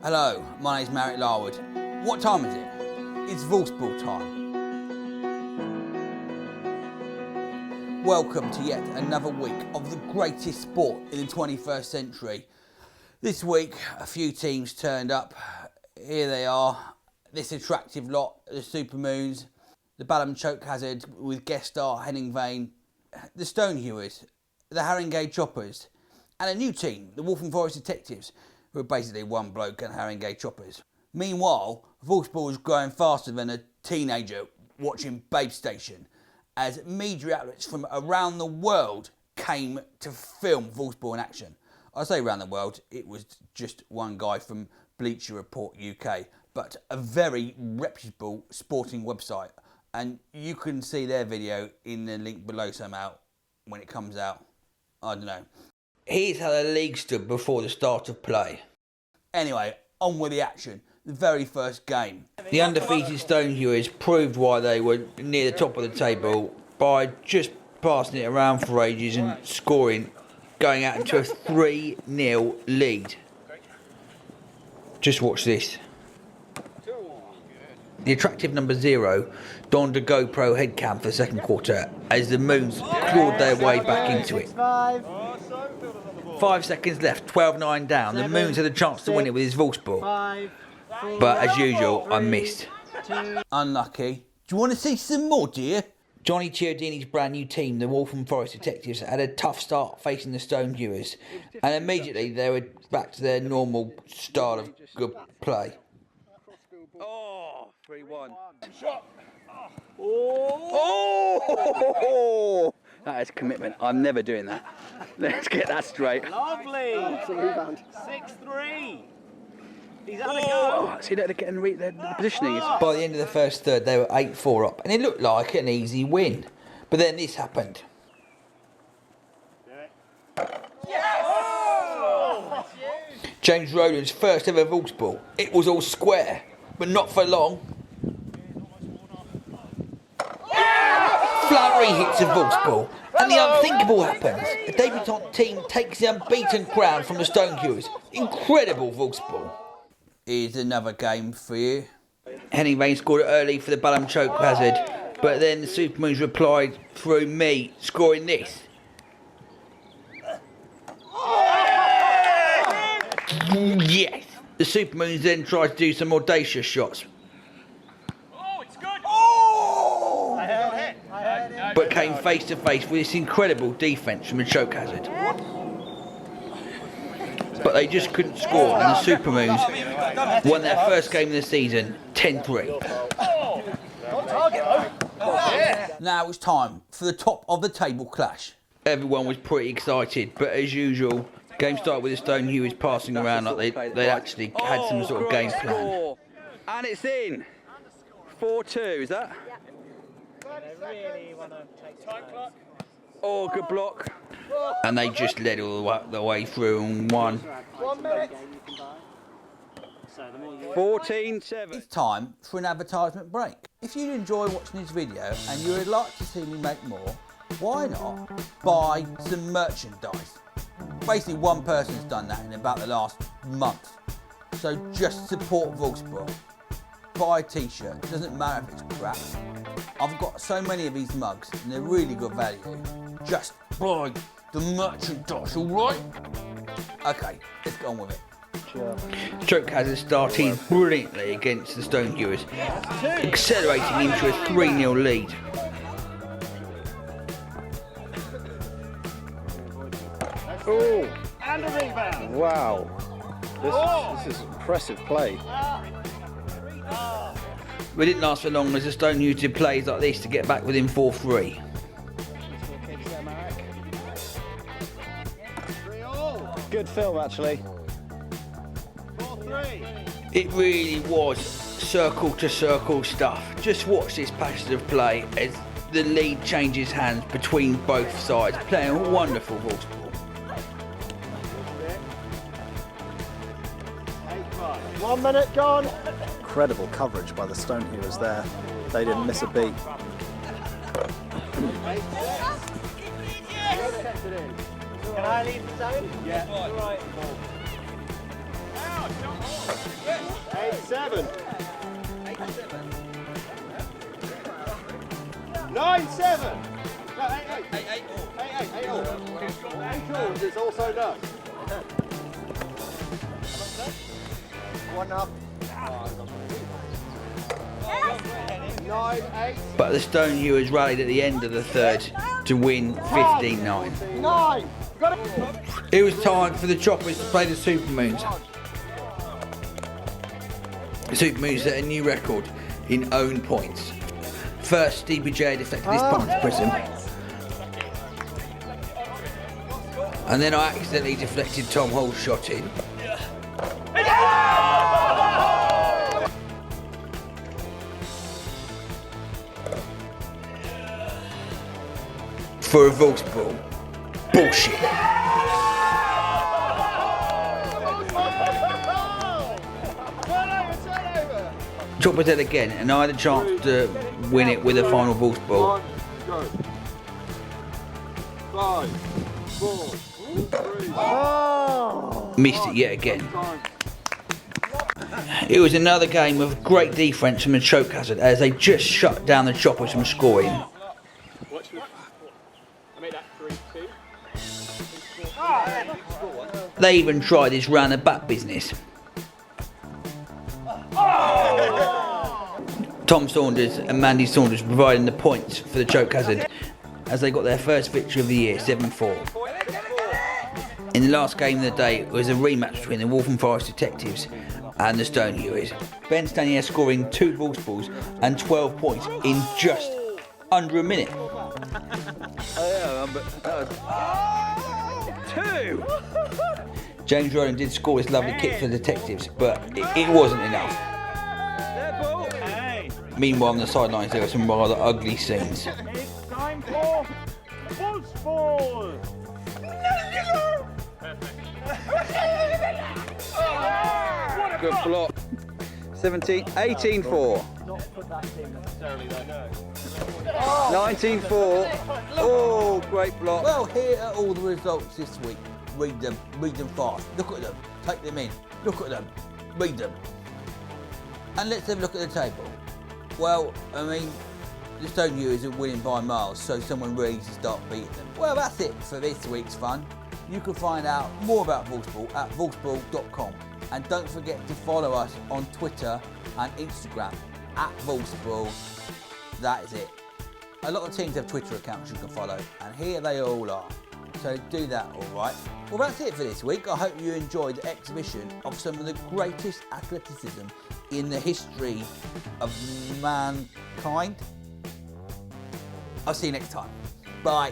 Hello, my name's Marek Larwood. What time is it? It's Volfsball time. Welcome to yet another week of the greatest sport in the 21st century. This week, a few teams turned up. Here they are, this attractive lot, the Supermoons, the Balham Choke Hazard with guest star Henning Wehn, the Stonehewers, the Haringey Choppers, and a new team, the Volfsball Detectives, who are basically one bloke and Haringey Choppers. Meanwhile, Volfsball was growing faster than a teenager watching Babe Station, as media outlets from around the world came to film Volfsball in action. I say around the world, it was just one guy from Bleacher Report UK, but a very reputable sporting website, and you can see their video in the link below somehow when it comes out. I don't know. Here's how the league stood before the start of play. Anyway, on with the action. The very first game. The undefeated Stonehewers proved why they were near the top of the table by just passing it around for ages and scoring, going out into a 3-0 lead. Just watch this. The attractive number 0 donned a GoPro headcam for the second quarter as the Moons clawed their way back into it. 5 seconds left, 12-9 down. The Moons had a chance to win it with his Volfsball. But as usual, I missed. Unlucky. Do you want to see some more, dear? Johnny Chiodini's brand new team, the Volfsball Detectives, had a tough start facing the Stonehewers, and immediately they were back to their normal style of good play. Oh, 3-1. Oh! That is commitment. I'm never doing that. Let's get that straight. Lovely. 6-3. He's had a go. See, they're getting the positioning. By the end of the first third, they were 8-4 up, and it looked like an easy win. But then this happened. Yes! James Rowland's first ever Volfsball. It was all square, but not for long. Flurry hits a Volfsball, and the unthinkable happens. A debutant team takes the unbeaten crown from the Stonehewers. Incredible Volfsball. Here's another game for you. Henning Wehn scored it early for the Balham Choke Hazard, but then the Supermoons replied through me, scoring this. Yes! The Supermoons then tried to do some audacious shots. But came face to face with this incredible defence from the Choke Hazard. But they just couldn't score, and the Supermoons won their first game of the season 10-3. Now it's time for the top of the table clash. Everyone was pretty excited, but as usual, the game started with the Stonehewers passing around like they actually had some sort of game plan. And it's in. 4-2, is that? Oh, good block. And they just led all the way through and won. 14-7. It's time for an advertisement break. If you enjoy watching this video and you would like to see me make more, why not buy some merchandise? Basically, one person's done that in about the last month. So just support Volfsball. Buy a t-shirt, it doesn't matter if it's crap. I've got so many of these mugs and they're really good value. Just buy the merchandise, alright? Okay, let's get on with it. Sure. Choke Hazard started brilliantly against the Stonehewers, accelerating into a 3-0 lead. Oh, and a rebound. Wow, this is impressive play. We didn't last for long as the Stonehewers did plays like this to get back within 4-3. Good film, actually. 4-3. It really was circle to circle stuff. Just watch this passage of play as the lead changes hands between both sides, playing a wonderful Volfsball. 1 minute gone. Incredible coverage by the Stonehewers there. They didn't miss a beat. Can I leave the zone? Yeah. All right. 7. 9-7. No, 8-8. 8-8 all. 8 all is also no. 1-up. 9-8. But the Stone Hewers rallied at the end of the third to win 15-9. 9. Got it. It was time for the Choppers to play the Supermoons. The Supermoons set a new record in own points. First, Stevie J deflected his punt to Prism. And then I accidentally deflected Tom Hall's shot in. For a Volfsball. Bullshit. Choppers dead again, and I had a chance to win it with a final Volfsball. 5, 4, 3. Missed it yet again. It was another game of great defence from the Choke Hazard as they just shut down the Choppers from scoring. They even tried this round the back business. Tom Saunders and Mandy Saunders providing the points for the Choke Hazard as they got their first victory of the year, 7-4. In the last game of the day, it was a rematch between the Waltham Forest Detectives and the Stone Hewers. Ben Stanier scoring 2 Volfsballs and 12 points in just under a minute. Two! James Rowland did score his lovely kick for the Detectives, but it wasn't enough. Meanwhile, on the sidelines, there were some rather ugly scenes. It's time for Volfsball. Good block. 18-4. 19-4. Oh, great block. Well, here are all the results this week. Read them fast. Look at them. Take them in. Look at them. Read them. And let's have a look at the table. Well, I mean, the Stone Hewers are winning by miles, so someone really needs to start beating them. Well, that's it for this week's fun. You can find out more about Volfsball at volfsball.com. And don't forget to follow us on Twitter and Instagram at Volfsball. That is it. A lot of teams have Twitter accounts you can follow, and here they all are. So do that, alright? Well, that's it for this week. I hope you enjoyed the exhibition of some of the greatest athleticism in the history of mankind. I'll see you next time. Bye.